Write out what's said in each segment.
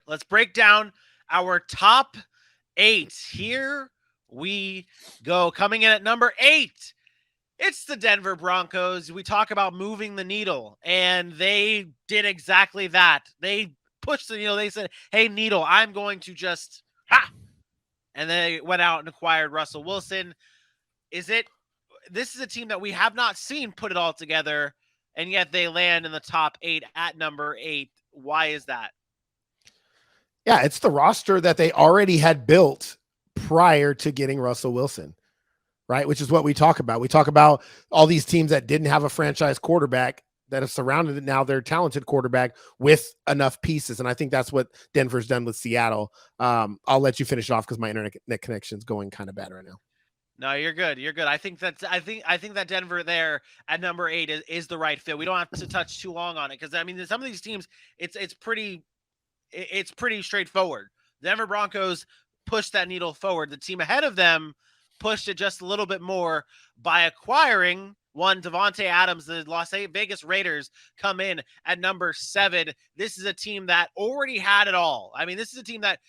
Let's break down our top 8. Here we go. Coming in at number 8, it's the Denver Broncos. We talk about moving the needle, and they did exactly that. They pushed the needle. They said, hey, needle, I'm going to just, ha! And they went out and acquired Russell Wilson. This is a team that we have not seen put it all together, and yet they land in the top 8 at number 8. Why is that? Yeah, it's the roster that they already had built prior to getting Russell Wilson, right? Which is what we talk about. We talk about all these teams that didn't have a franchise quarterback that have surrounded now their talented quarterback with enough pieces. And I think that's what Denver's done with Seattle. I'll let you finish it off because my internet connection is going kind of bad right now. No, you're good. You're good. I think that Denver there at number 8 is the right fit. We don't have to touch too long on it because I mean some of these teams it's pretty straightforward. Denver Broncos pushed that needle forward. The team ahead of them pushed it just a little bit more by acquiring one Davante Adams. The Las Vegas Raiders come in at number 7. This is a team that already had it all. I mean, this is a team that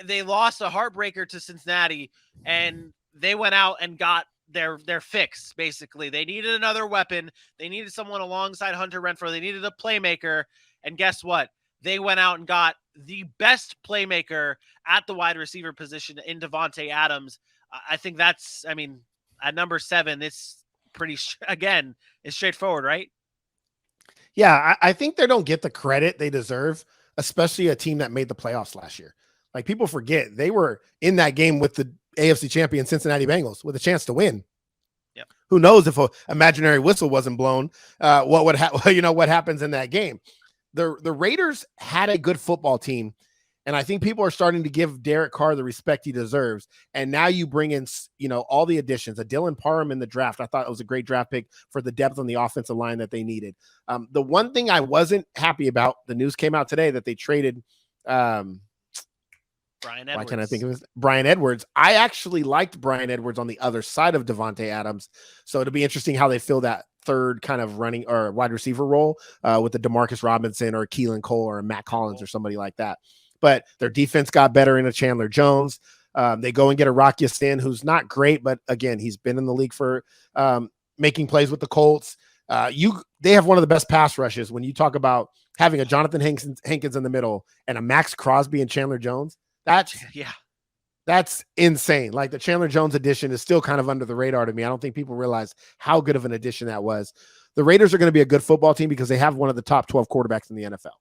they lost a heartbreaker to Cincinnati, and they went out and got their fix, basically. They needed another weapon. They needed someone alongside Hunter Renfrow. They needed a playmaker, and guess what? They went out and got the best playmaker at the wide receiver position in Davante Adams. I think that's, I mean, at number 7, it's pretty, again, it's straightforward, right? Yeah, I think they don't get the credit they deserve, especially a team that made the playoffs last year. Like, people forget they were in that game with the AFC champion Cincinnati Bengals with a chance to win. Yep. Who knows if an imaginary whistle wasn't blown, what happens in that game. The Raiders had a good football team, and I think people are starting to give Derek Carr the respect he deserves. And now you bring in, all the additions. A Dylan Parham in the draft. I thought it was a great draft pick for the depth on the offensive line that they needed. The one thing I wasn't happy about, the news came out today that they traded Brian Edwards. Why can't I think of his Brian Edwards? I actually liked Brian Edwards on the other side of Davante Adams. So it'll be interesting how they fill that third kind of running or wide receiver role with the DeMarcus Robinson or Keelan Cole or Matt Collins or somebody like that. But their defense got better in a Chandler Jones. They go and get a Rock Ya-Sin, who's not great, but again, he's been in the league for making plays with the Colts. They have one of the best pass rushes when you talk about having a Jonathan Hankins in the middle and a Max Crosby and Chandler Jones. That's insane. Like, the Chandler Jones addition is still kind of under the radar to me. I don't think people realize how good of an addition that was. The Raiders are going to be a good football team because they have one of the top 12 quarterbacks in the NFL.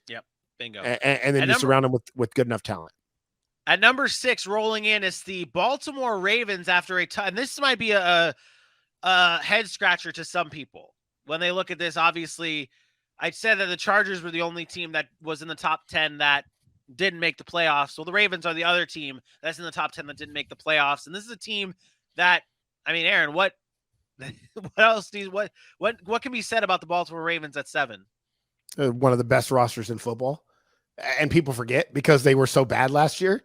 Yep. Bingo. And then you surround them with good enough talent. At number 6, rolling in, is the Baltimore Ravens after and this might be a head scratcher to some people when they look at this. Obviously, I said that the Chargers were the only team that was in the top 10 that didn't make the playoffs. Well, the Ravens are the other team that's in the top 10 that didn't make the playoffs. And this is a team that, I mean, Aaron, what else what can be said about the Baltimore Ravens at 7? One of the best rosters in football. And people forget because they were so bad last year.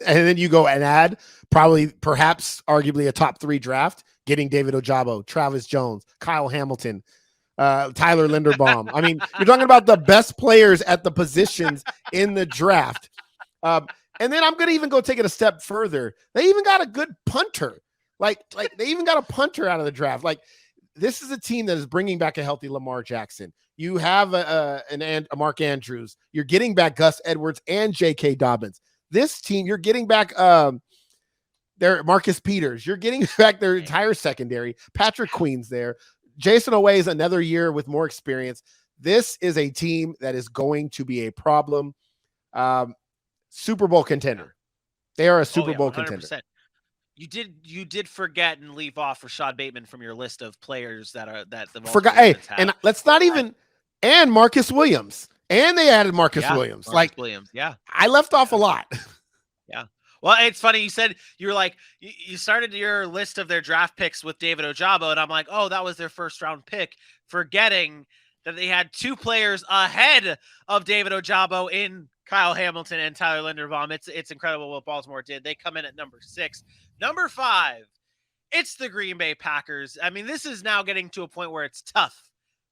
And then you go and add perhaps arguably a top 3 draft, getting David Ojabo, Travis Jones, Kyle Hamilton, Tyler Linderbaum. I mean, you're talking about the best players at the positions in the draft. And then I'm going to even go take it a step further. They even got a good punter. Like they even got a punter out of the draft. Like, this is a team that is bringing back a healthy Lamar Jackson. You have a Mark Andrews. You're getting back Gus Edwards and J.K. Dobbins. This team, you're getting back their Marcus Peters. You're getting back their entire secondary. Patrick Queen's there. Jason Oweh is another year with more experience. This is a team that is going to be a problem. Super Bowl contender. They are a Super Bowl 100%. Contender. You did forget and leave off Rashad Bateman from your list of players that the forgot. Hey, and let's not even and Marcus Williams. And they added Marcus Williams. Williams. Yeah. I left off a lot. Yeah. Well, it's funny. You said you were like, you started your list of their draft picks with David Ojabo, and I'm like, oh, that was their first round pick, forgetting that they had 2 players ahead of David Ojabo in Kyle Hamilton and Tyler Linderbaum. It's incredible what Baltimore did. They come in at number 6. Number 5, it's the Green Bay Packers. I mean, this is now getting to a point where it's tough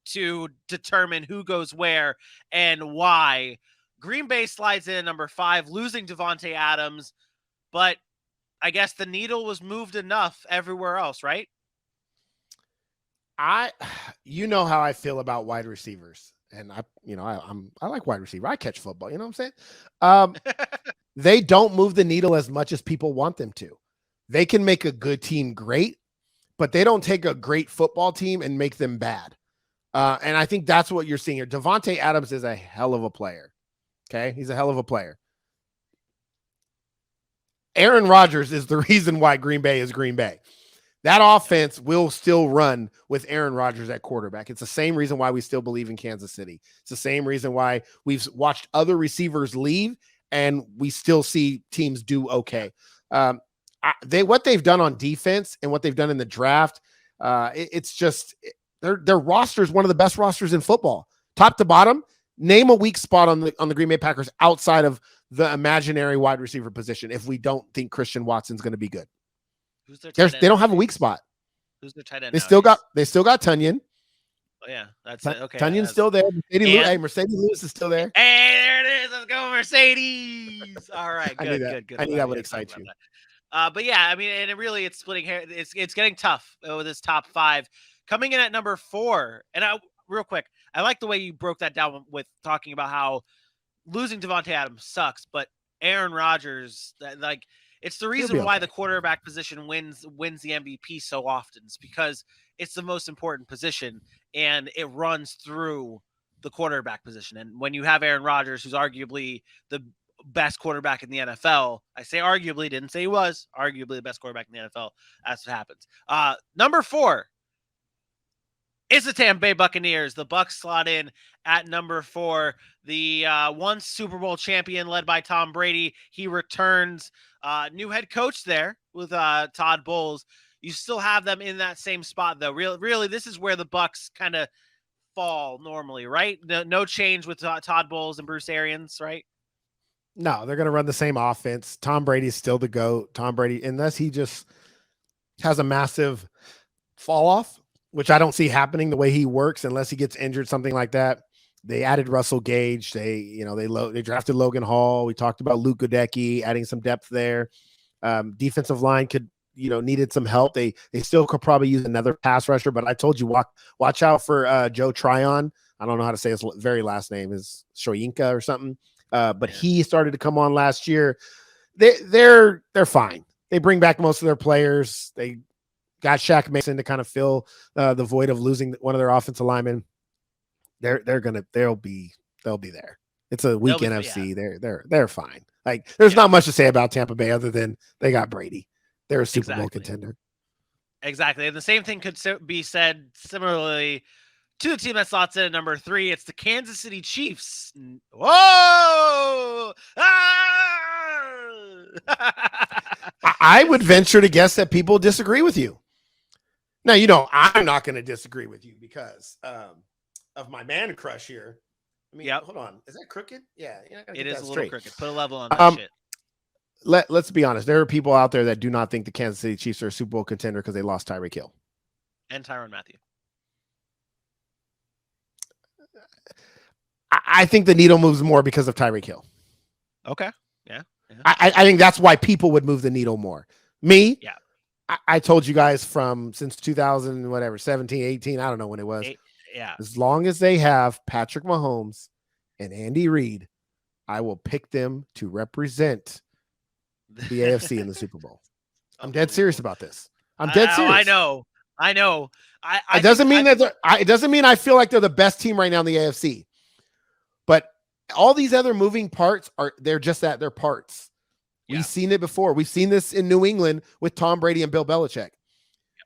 to determine who goes where and why. Green Bay slides in at number 5, losing Devontae Adams, but I guess the needle was moved enough everywhere else, right? You know how I feel about wide receivers, and I like wide receiver. I catch football. You know what I'm saying? They don't move the needle as much as people want them to. They can make a good team great, but they don't take a great football team and make them bad. And I think that's what you're seeing here. Devontae Adams is a hell of a player. Okay, he's a hell of a player. Aaron Rodgers is the reason why Green Bay is Green Bay. That offense will still run with Aaron Rodgers at quarterback. It's the same reason why we still believe in Kansas City. It's the same reason why we've watched other receivers leave and we still see teams do okay. What they've done on defense and what they've done in the draft, it's just their roster is one of the best rosters in football, top to bottom. Name a weak spot on the Green Bay Packers outside of the imaginary wide receiver position if we don't think Christian Watson's going to be good. Who's their tight end? They don't have a weak spot. Who's their tight end? They still got Tunyon. Oh, yeah, that's it. Okay, Tunyon's still there. Mercedes Lewis is still there. Hey, there it is. Let's go, Mercedes. All right, good. I knew that would excite you. But yeah, I mean, and it's splitting hair. It's getting tough with this top 5 coming in at number 4. And real quick, I like the way you broke that down with talking about how losing Devontae Adams sucks, but Aaron Rodgers, it's the reason why the quarterback position wins the MVP so often. It's because it's the most important position and it runs through the quarterback position. And when you have Aaron Rodgers, who's arguably the best quarterback in the NFL, I say arguably, didn't say he was, arguably the best quarterback in the NFL, that's what happens. Number 4 is the Tampa Bay Buccaneers. The Bucs slot in at number 4. The once Super Bowl champion led by Tom Brady. He returns. New head coach there with Todd Bowles. You still have them in that same spot, though. Really, this is where the Bucs kind of fall normally, right? No change with Todd Bowles and Bruce Arians, right? No, they're going to run the same offense. Tom Brady's still the GOAT. Tom Brady, unless he just has a massive fall off, which I don't see happening the way he works unless he gets injured, something like that. They added Russell Gage. They drafted Logan Hall. We talked about Luke Goedeke, adding some depth there. Defensive line needed some help. They still could probably use another pass rusher, but I told you, watch out for Joe Tryon. I don't know how to say his very last name, is Shoyinka or something. But he started to come on last year. They're fine. They bring back most of their players. They got Shaq Mason to kind of fill the void of losing one of their offensive linemen. They'll be there. It's a weak NFC. Yeah. They're fine. There's not much to say about Tampa Bay other than they got Brady. They're a Super Bowl contender. Exactly. And the same thing could be said similarly to the team that slots in at number 3. It's the Kansas City Chiefs. Whoa! I would venture to guess that people disagree with you. Now, I'm not going to disagree with you because of my man crush here. I mean, Hold on. Is that crooked? Yeah. It is a little crooked. Put a level on that shit. Let's be honest. There are people out there that do not think the Kansas City Chiefs are a Super Bowl contender because they lost Tyreek Hill. And Tyrann Mathieu. I think the needle moves more because of Tyreek Hill. Okay. Yeah. I think that's why people would move the needle more. Me? Yeah. I told you guys since 2000, whatever, 17, 18, I don't know when it was. Yeah. As long as they have Patrick Mahomes and Andy Reid, I will pick them to represent the AFC in the Super Bowl. I'm dead serious about this. I'm dead serious. I know. It doesn't mean it doesn't mean I feel like they're the best team right now in the AFC. But all these other moving parts they're just that, they're parts. Yeah. We've seen it before. We've seen this in New England with Tom Brady and Bill Belichick.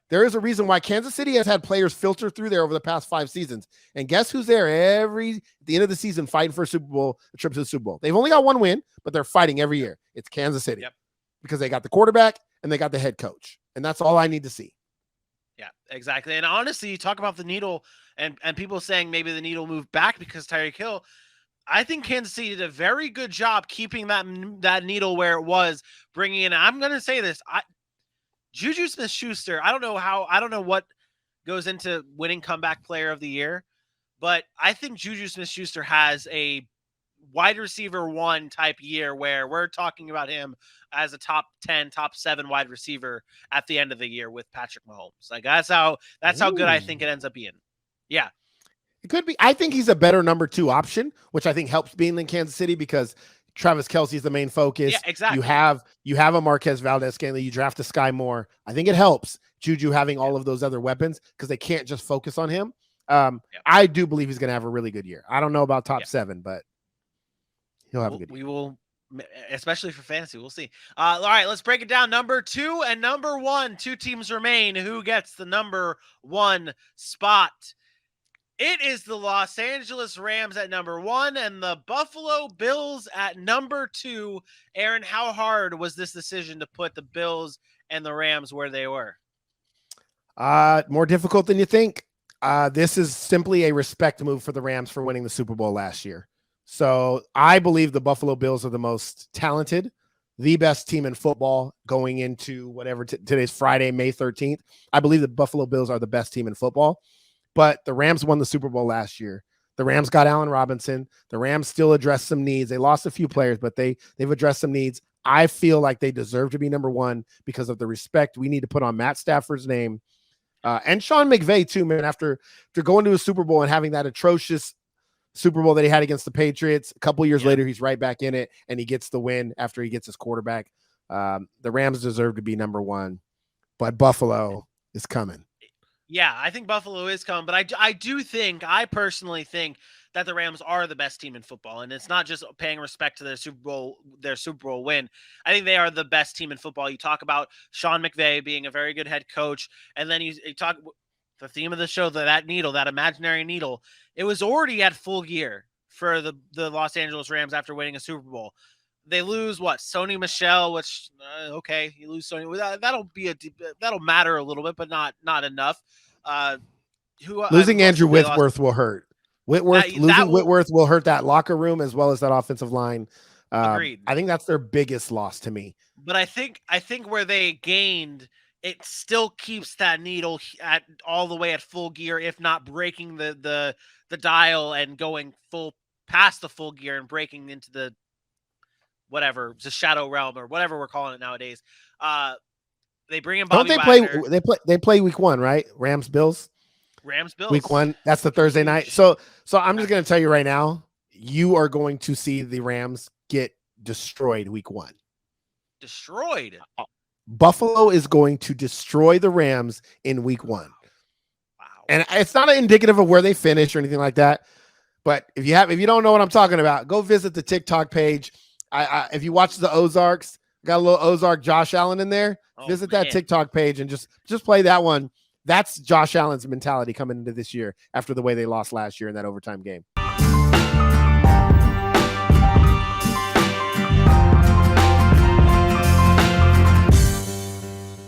There is a reason why Kansas City has had players filter through there over the past 5 seasons. And guess who's there at the end of the season fighting for a trip to the Super Bowl? They've only got 1 win, but they're fighting every year. It's Kansas City. Yep. Because they got the quarterback and they got the head coach. And that's all I need to see. Yeah, exactly. And honestly, you talk about the needle and people saying maybe the needle moved back because Tyreek Hill. I think Kansas City did a very good job keeping that needle where it was, bringing in. I'm going to say this. Juju Smith-Schuster, I don't know what goes into winning comeback player of the year, but I think Juju Smith-Schuster has a wide receiver 1 type year where we're talking about him as a top 10, top 7 wide receiver at the end of the year with Patrick Mahomes. Like that's how good I think it ends up being. Yeah. It could be. I think he's a better number 2 option, which I think helps being in Kansas City because Travis Kelce's the main focus. Yeah, exactly. You have a Marquez Valdez-Scantling. You draft a Sky Moore. I think it helps Juju having all of those other weapons because they can't just focus on him. I do believe he's going to have a really good year. I don't know about top 7, but he'll have a good year. We will, especially for fantasy. We'll see. All right, let's break it down. Number 2 and number 1, 2 teams remain. Who gets the number 1 spot? It is the Los Angeles Rams at number 1 and the Buffalo Bills at number 2. Aaron, how hard was this decision to put the Bills and the Rams where they were? More difficult than you think. This is simply a respect move for the Rams for winning the Super Bowl last year. So I believe the Buffalo Bills are the most talented, the best team in football going into whatever today's Friday, May 13th. I believe the Buffalo Bills are the best team in football. But the Rams won the Super Bowl last year. The Rams got Allen Robinson. The Rams still addressed some needs. They lost a few players, but they've addressed some needs. I feel like they deserve to be number 1 because of the respect we need to put on Matt Stafford's name. And Sean McVay too, man, after going to a Super Bowl and having that atrocious Super Bowl that he had against the Patriots, a couple years later, he's right back in it and he gets the win after he gets his quarterback. The Rams deserve to be number 1, but Buffalo is coming. Yeah, I think Buffalo is coming, but I personally think that the Rams are the best team in football, and it's not just paying respect to their Super Bowl win. I think they are the best team in football. You talk about Sean McVay being a very good head coach, and then you talk the theme of the show, that needle, that imaginary needle. It was already at full gear for the Los Angeles Rams after winning a Super Bowl. They lose Sony Michel, which okay, you lose Sony. That'll matter a little bit, but not enough. Losing Andrew Whitworth will hurt. Losing Whitworth will hurt that locker room as well as that offensive line. Agreed. I think that's their biggest loss to me. But I think where they gained, it still keeps that needle at all the way at full gear, if not breaking the dial and going full past the full gear and breaking into the whatever, the shadow realm or whatever we're calling it nowadays. They bring in Bobby Wagner. They play week 1, right? Rams Bills week 1. That's the Thursday night. So I'm just going to tell you right now, you are going to see the Rams get destroyed week 1. Destroyed. Buffalo is going to destroy the Rams in week 1. Wow. And it's not indicative of where they finish or anything like that. But if you don't know what I'm talking about, go visit the TikTok page. If you watch the Ozarks, got a little Ozark Josh Allen in there. Visit that TikTok page and just play that one. That's Josh Allen's mentality coming into this year after the way they lost last year in that overtime game.